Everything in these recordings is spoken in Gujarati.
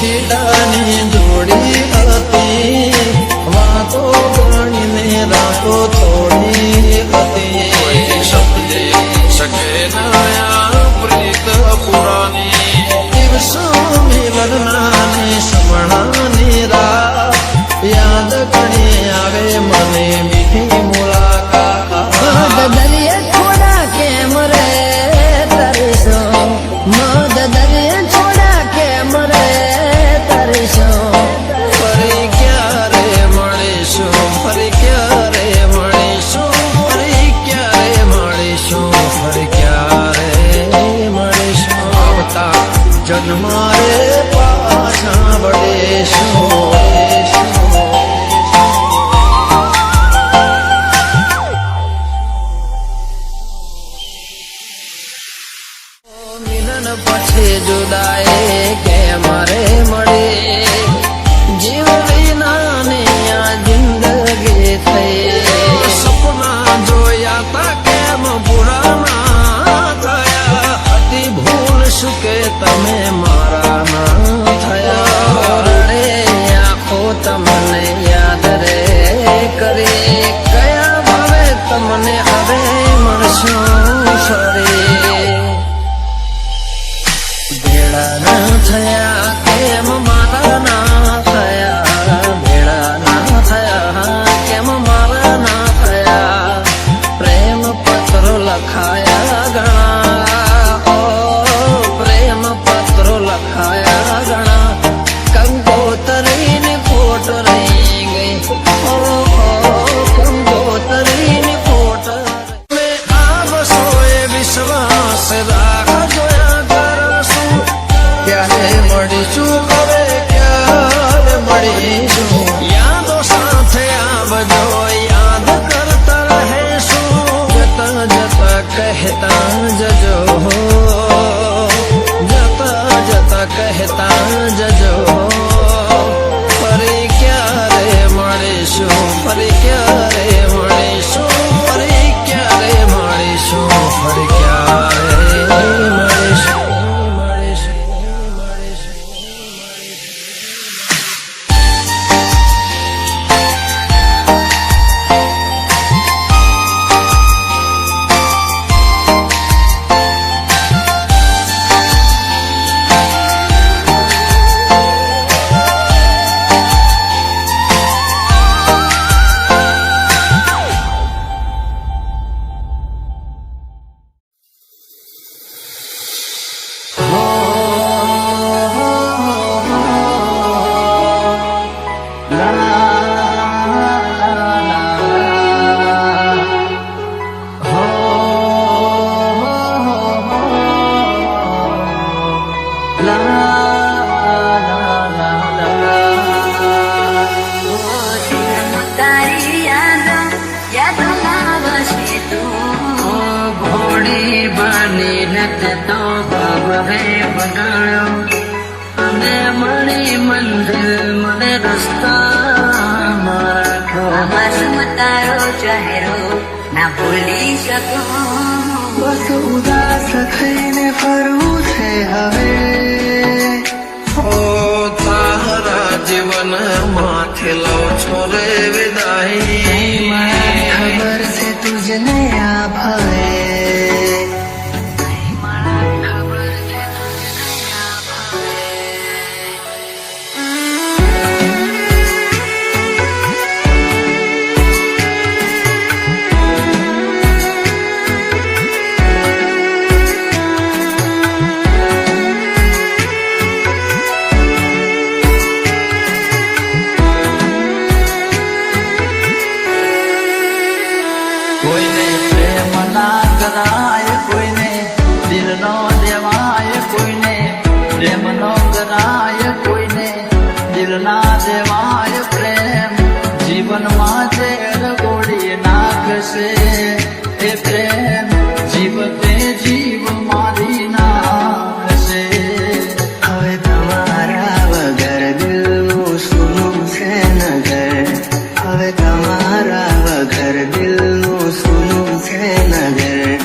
વીડાની જોડી હતી વાતો ગણીને રાતો થોડી હતી સમજી શકે નયા પ્રીત પુરાની દિવસો મિલનાની સમણાની રાત યાદ ઘણી આવે મને મીઠી મુલાકાત દરિયા છોડા કેમ રે તરીશો મદ દરિયા છોડા કેમ રે તરીશો ફરી ક્યારે મળીશું ફરી ક્યારે મળીશું ફરી ક્યારે મળીશું ફરી ક્યારે મળીશું આવતા જન્મારે પાછા વળીશું મિલન પછી જુદાઈ કે મારે મળી જીવ વિનાની આ જિંદગી થઈ સપના જોયા તા કેમ પુરાના થયા હતી ભૂલ શું કે તમે મારા ના થયા રડે આંખો તમને યાદ રે કરી કયા ભાવે તમને હવે મળશું ફરી ભેળા ના થયા કેમ મારા ના થયા ભેળા ના થયા કેમ મારા ના થયા પ્રેમ પત્રો લખાયા ઘણા પ્રેમ પત્રો લખાયા ઘણા કંકોતરીની ફોટ રહી ગઈ કંકોતરીની ફોટ આવશોએ વિશ્વાસ રાખજો ક્યારે મળીશું હવે ક્યારે મળીશું યાદો સાથે આવજો યાદ કરતા રહેશું જતા જતા કહેતા જજો જતા જતા કહેતા જજો ફરી ક્યારે મળીશું ફરી ક્યારે મળીશું ફરી ક્યારે મળીશું ફરી ક્યારે મળીશું મણી મંદિર મને રસ્તા મારા તારો ચહેરો ના ભૂલી શકું બસ ઉદાસ થઈને ફરવું છે હવે તારા જીવન માંથી લઉં છો રે વિદાય ખબર છે તુજને આ ભાઈ કોઈને પ્રેમ ના કરાય કોઈને દિલ નો દેવાય કોઈને પ્રેમ નો કરાય કોઈને દિલ ના દેવાય પ્રેમ જીવનમાં ઝેર ગોળી નાખશે એ પ્રેમ જીવ તે જીવ મારી નાખશે હવે તમારા વગર દિલનું સુનું છે નગર હવે તમારા વગર દિલનું સુનું છે નગર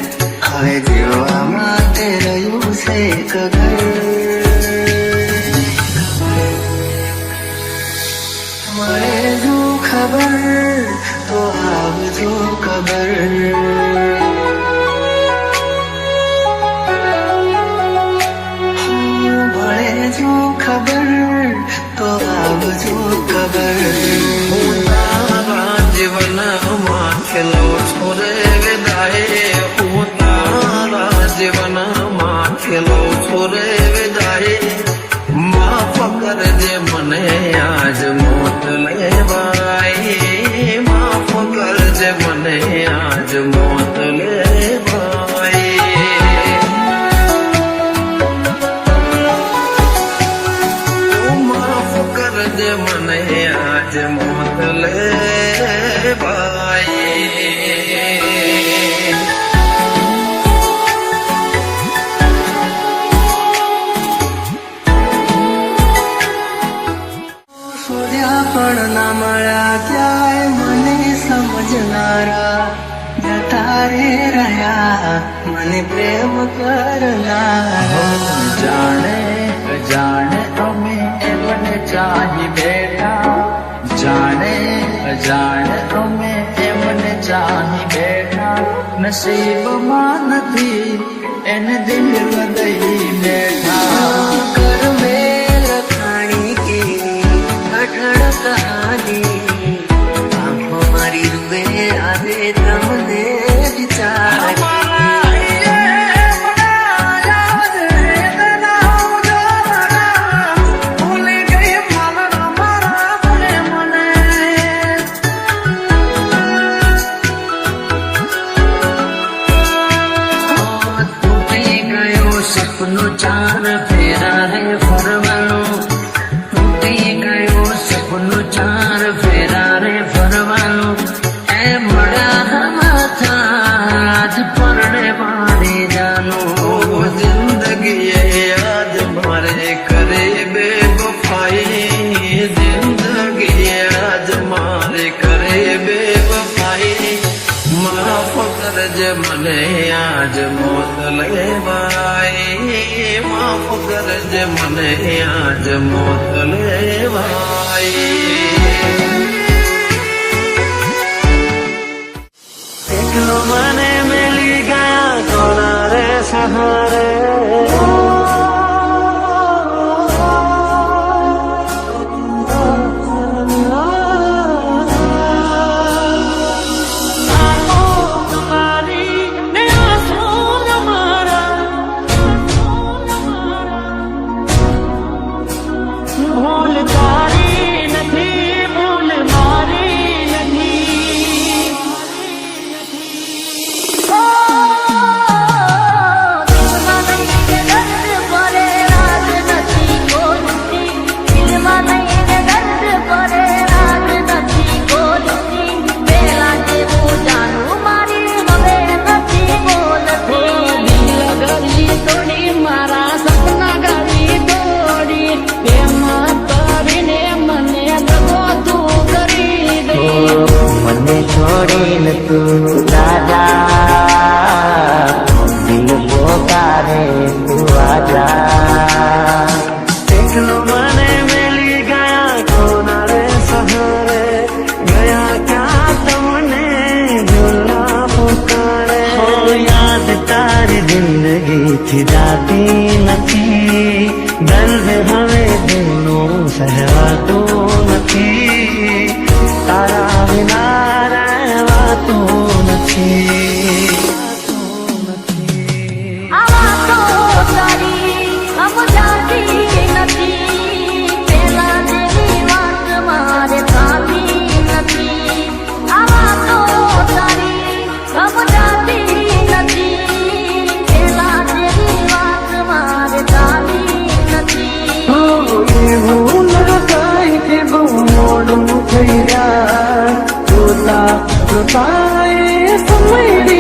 હવે જીવવા માટે રહ્યું છે એક ઘર ખબર તો આવજો ખબર ભળે જો ખબર તો આવજો ખબર હું તારા જીવનમાં ખેલો છો રે વિદાય હું તારા જીવનમાં ખેલો છો રે વિદાય માફ કરજે મને આજ મોત લેવાય માફ કરજે મને આજ મોત લેવાય માફ કરજે મને આજ મોત લેવાય શોધ્યા પણ ના મળ્યા ક્યાંય મને સમજનારા જતા રે રહ્યા મને પ્રેમ કરનારા જાણે અજાણે અમે એમને ચાહી બેઠા જાણે અજાણે અમે એમને ચાહી બેઠા નસીબમાં નથી એને દિલ દઈ બેઠા કર મેં લખાણી કે અઢળ કહાની આંખો મારી રૂબે આવે તમને વિચાર સપનું ચાર ફેરા રે ફરવાનું તૂટી ગયો સપનું ચાર ફેરા રે ફરવાનું એ મળ્યા માથા જ પરડે મારી જાનું જિંદગી યાદ મારે કરે બેવફાઈ જિંદગી યાદ મારે કરે બેવફાઈ માફ કરજે મને આજ મોત લેવાય માફ કરજે મને આજ મોત લેવાય એકલો મને મેલી ગયા કોના રે સહારે ભૂલ તારી નથી ભૂલ મારી નથી છોડીને તું રાજા દિલ પોકારે તું આજા એકલો મને મેલી ગયા કોના રે સહારે ગયા ક્યાં તમને ભૂલા પુકારે યાદ તારી જિંદગીથી જાતી નથી દર્દ હવે દિલનું સહેવાતું નથી તારા વિના રહેવાતું નથી એવું લગાય કે બહુ મોડું થઈ ગયા જોતા જોતા એ સમય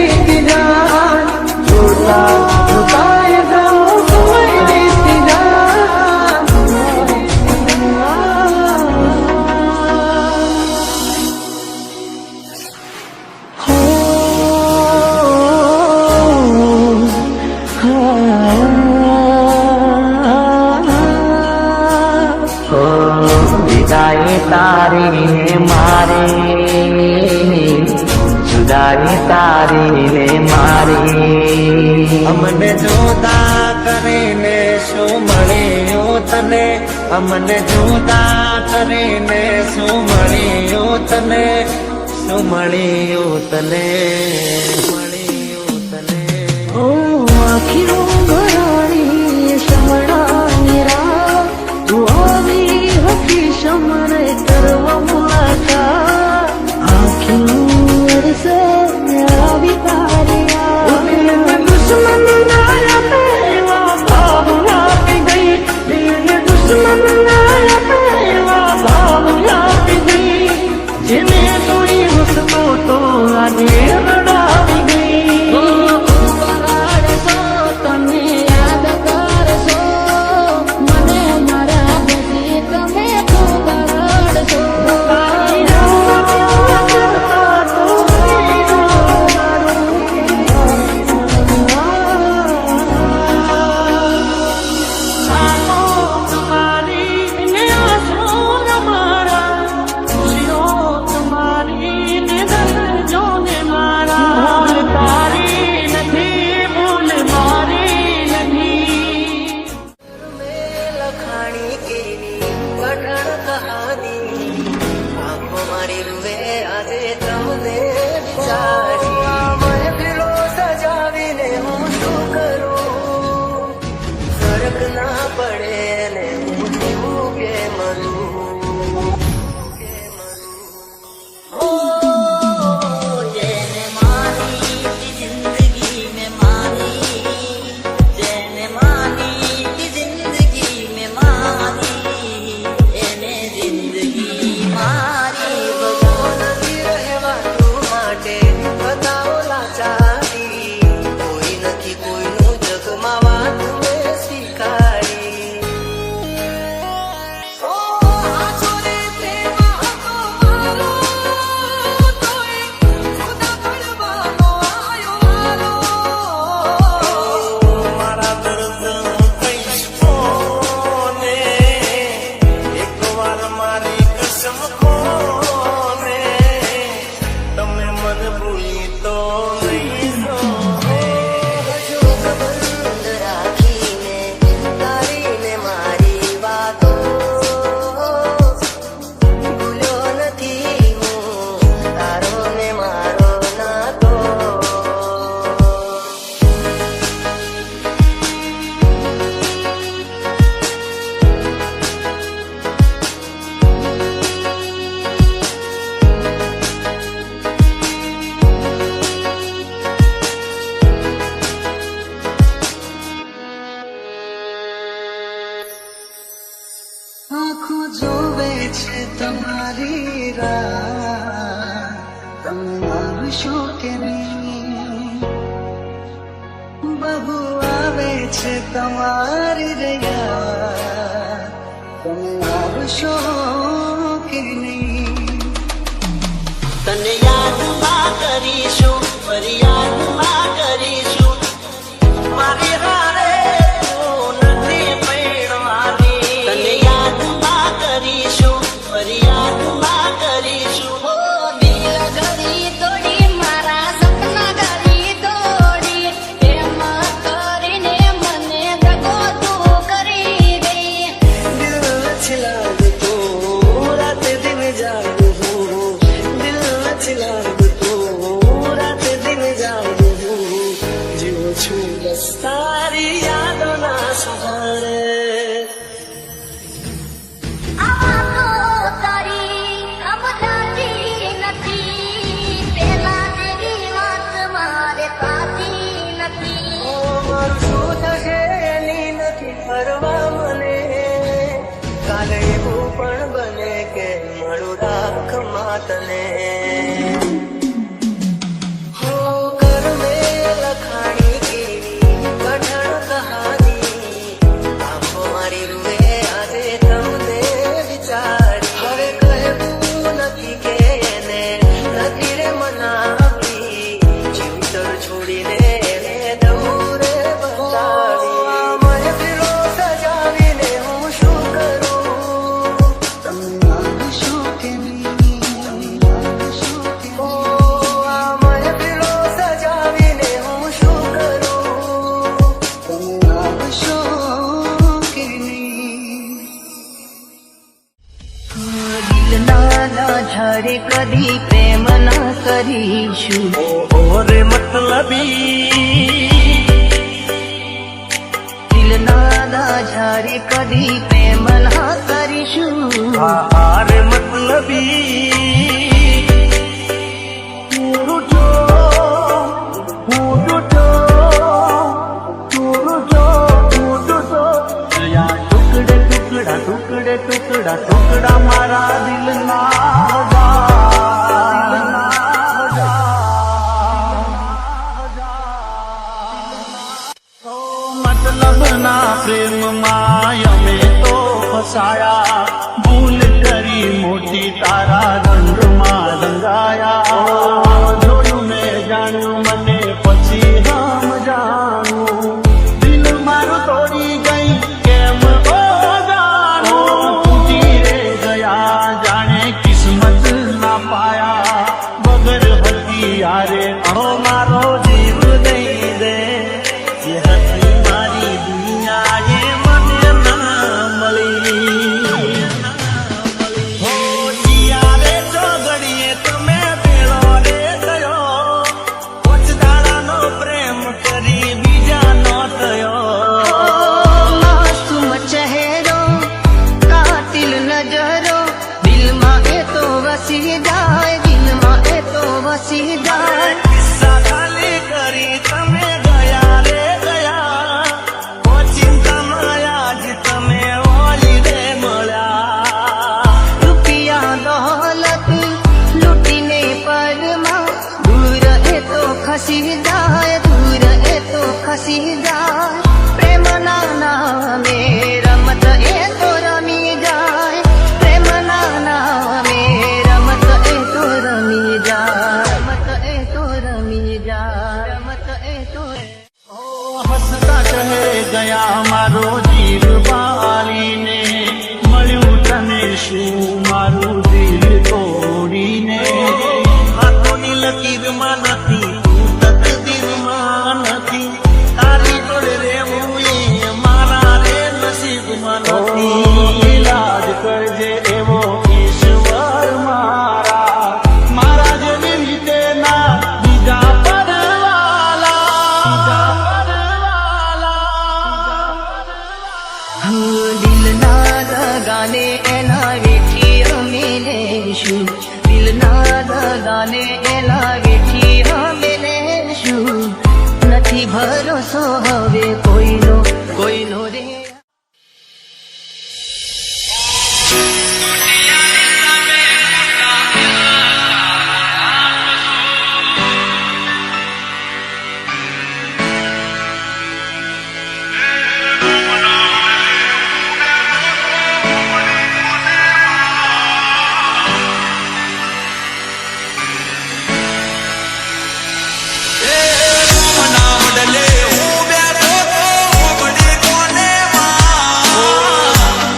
તારી ને મારી, જુદાઈ તારી ને મારી. અમને જુદા કરીને શું મળ્યું તને, અમને જુદા કરીને શું મળ્યું તને, શું મળ્યું તને, મળ્યું તને. ઓ આખીઓ ઘરાણી શમણાની રાહ, તું આવી હતી શમણે કરવા મુલાકાત. આખીઓ અરસે આવી તારી યાદ. દુશ્મન ના પેવા ભાવ આપી ગઈ, દિલને દુશ્મન ના પેવા ભાવ આપી ગઈ. જેને તોડી હસતો તો આજે રડાવી ગઈ. આંખો જોવે છે તમારી રાહ, તમે આવશો કે નહીં. બહુ આવે છે તમારી રહ્યા, તમે આવશો કે નહીં. તને યાદમાં કરીશું, ફરિયાદમાં કરીશું, મારી હારે તું નથી પડવાની. તને યાદમાં કરીશું, ફરિયાદમાં કરીશું. દિલ ગરી તોડી મારા સપના ગરી તોડી, એમાં કરીને મને દગો તું કરી દઈ. દિલ નથી લાગતું રાત દિન જાગું હું, દિલ નથી લાગતું રાત દિન જાગું હું. જીવું છું બસ તારી યાદોના સહારે. મારું શું થશે એની નથી ફરવા મને, કાલે એવું પણ બને કે મળું રાખમાં તને. હો કર મેં લખાણી કેવી કઠણ કહાની, આંખો મારી રૂએ આજે તમને વિચારી. હવે કહેવું નથી કે એને નથી રે મનાવી, જીવતર છોડીને શું કરું, તમે આવશો ઝારી કદી પ્રેમ ના કરીશું ઓરે મતલબી દિલના ઝારી કદી પ્રેમ ના કરીશું આરે મતલબી ટુકડે ટુકડા ટુકડા મારા દિલના મતલબ ના પ્રેમમાં અમે તો ફસાયા ભૂલ કરી મોટી તારા રંગમાં રંગાયા જોયું મેં જાણ્યું મને પછી હમ જાણું દિલ મારું તોડી ગઈ કેમ યારે મારો જીવ દઈ દે જે હતી મારી દુનિયા એ મને ના મળી હો યારે ચોગડીએ તમે પેલો રે ગયો પોચદાડાનો પ્રેમ કરી બીજા નો થયો માસૂમ ચહેરો કાતિલ નજરો દિલમાં એ તો વસી જાય દિલમાં એ તો વસી જાય કિસ્સા ખાલી કરી તમે ગયા રે ગયા ઓચિંતામાં આજ તમે ઓલી રે મળ્યા રૂપિયા દોલત લૂટીને પરમાં દૂર એ તો ખસી જાય દૂર એ તો ખસી જાય પ્રેમના નામે રમત એ તો રમી જાય પ્રેમના નામે રમત એ તો રમી જાય રમત એ તો રમી જાય રમત એ તો હસતા કહે ગયા મારો જીવ બાલીને મળ્યું તને શું મારું દિલ તોડીને હાથોની લકીરમાં નથી તું તકદીરમાં નથી તારી જોડે રહેવું એ મારા રે નસીબમાં નથી ઈલાજ કરજે એવો ઈશ્વર મારા મારા જેવી રીતે ના બીજા પરવાલા દિલના દગાને એના વેઠી અમે લેશું દિલના દગાને એના વેઠી અમે લેશું નથી ભરોસો હવે કોઈનો કોઈનો રે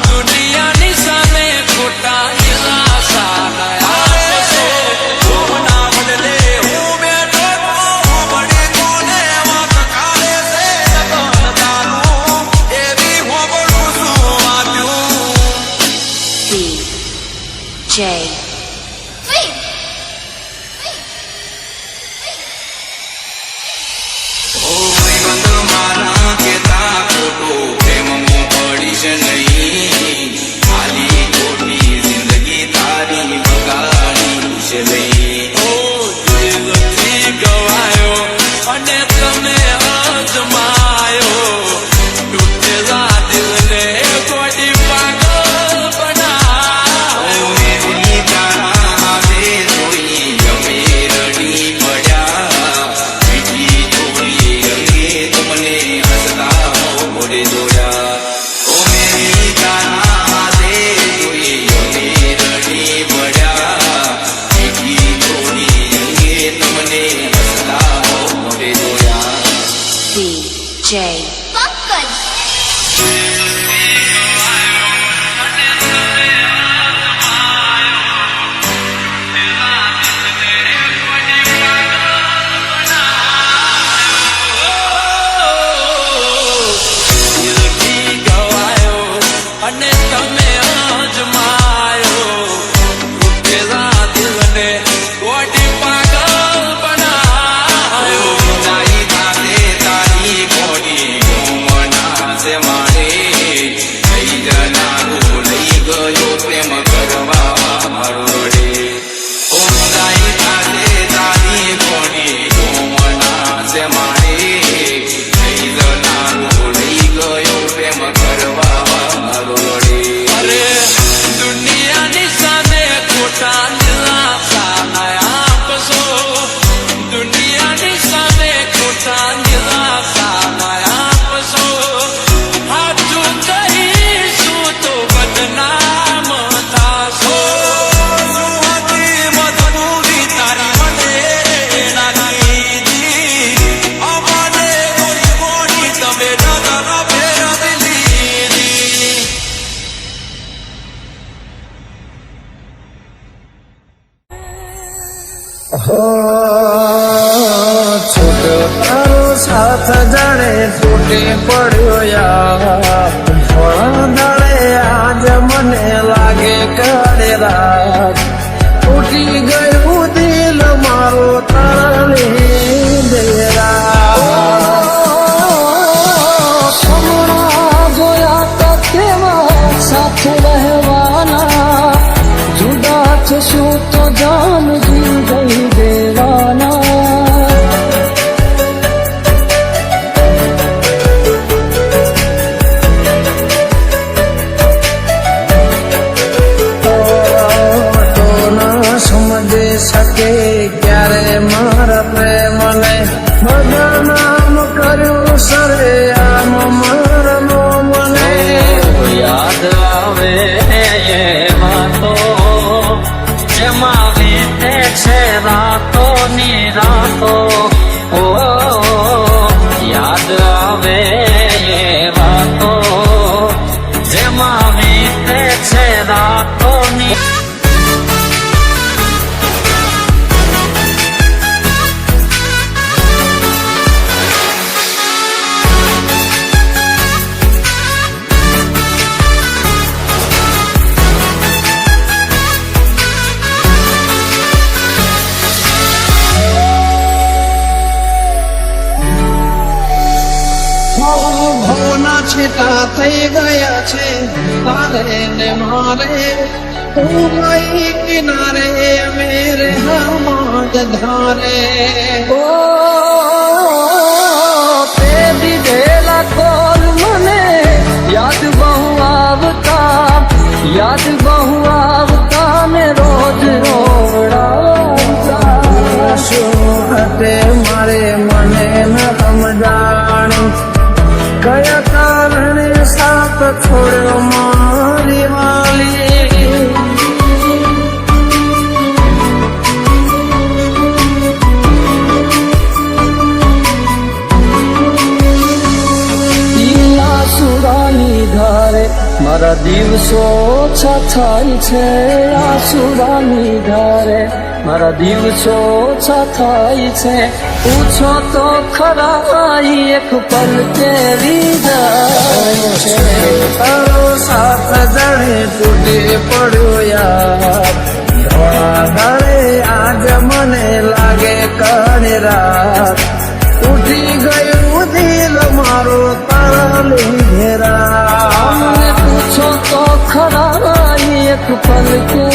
દુનિયાની સામે ખોટા દિલાસા J. મારા કેતા ખોટો પ્રેમ પડી છે નહીં ખાલી ખોટી જિંદગી તારી બગાડી છે નહીં ઓ દિલથી ગવાયો અને તમે અજમાયો તૂટેલા દિલને કોડી પાગલ બનાવ્યો મેરી તારા હાથે જોઈ ગમે રડી પડ્યા બીજી છોડી અંગે તમને હસતા મોડે જોયા ઓ મેરી તારા હાથે જોઈ ગમે રડી પડ્યા બીજી છોડી અંગે તમને હસતા મોડે જોયા DJ. Pankaj. દિલથી ગવાયો અને તમે અજમાયો તૂટેલા દિલ છે મારે લઈ જનારો લઈ ગયો પ્રેમ કરવા મારો રે ઓમ ગાય તારે તારી કોણી ઓમના છે મારે લઈ જનારો લઈ ગયો પ્રેમ કરવા મારો રે અરે દુનિયાની સામે ખોટા દિલાસા નયા આપશો દુનિયાની સામે ખોટા દિલાસા નયા આપશો હાચું કહીશું તો બદનામ થાશો સુહાતી મજબૂરી તારી મને નાખી દી અમારે ગોળી ગોળી તમે નજર ફેરવી લીધી છૂટ્યો તારો સાથ જાણે તૂટી પડ્યો યાર થોડા દાડે આજ મને લાગે કાળે રાત તૂટી ગયું દિલ મારો તારા લીધે હમણાં જોયા તો કેવા સાથ રહેવાના જુદા થશું તો જાન જીવ દઈ દેવાના તો ના સમજી શકે ક્યારે મારા પ્રેમને બદનામ કર્યું સરે આમ મારનો મને યાદ આવે એમાં તો જેમાં વીતે છે રાતો ની રાતો ઓ યાદ આવે એ વાતો જેમાં વીતે છે રાતો ની ભવના છેટા થઈ ગયા છે તારે ને મારે તું ગઈ કિનારે મેરે હામાં જ ધારે ઓ તે દીધેલા કોલ મને યાદ બહુ આવતા ને રોજ રોવડાવતા શું હતે મારે મને ન સમજાણું કયા કારણે સાથ છોડ્યો મારી વાલી આસુરાની ધારે મારા દિવસો ઓછા થાય છે આસુરાની ધારે મારા દિવસો ઓછા થાય છે પૂછો તો ખરા એક પલ કેવી જાય છે તારો સાથ જાણે તૂટી પડ્યો યાર ધોળા દાડે આજ મને લાગે કાળી રાત તૂટી ગયું દિલ મારો તારા લીધે રાત પૂછો તો ખરા એક પલ કે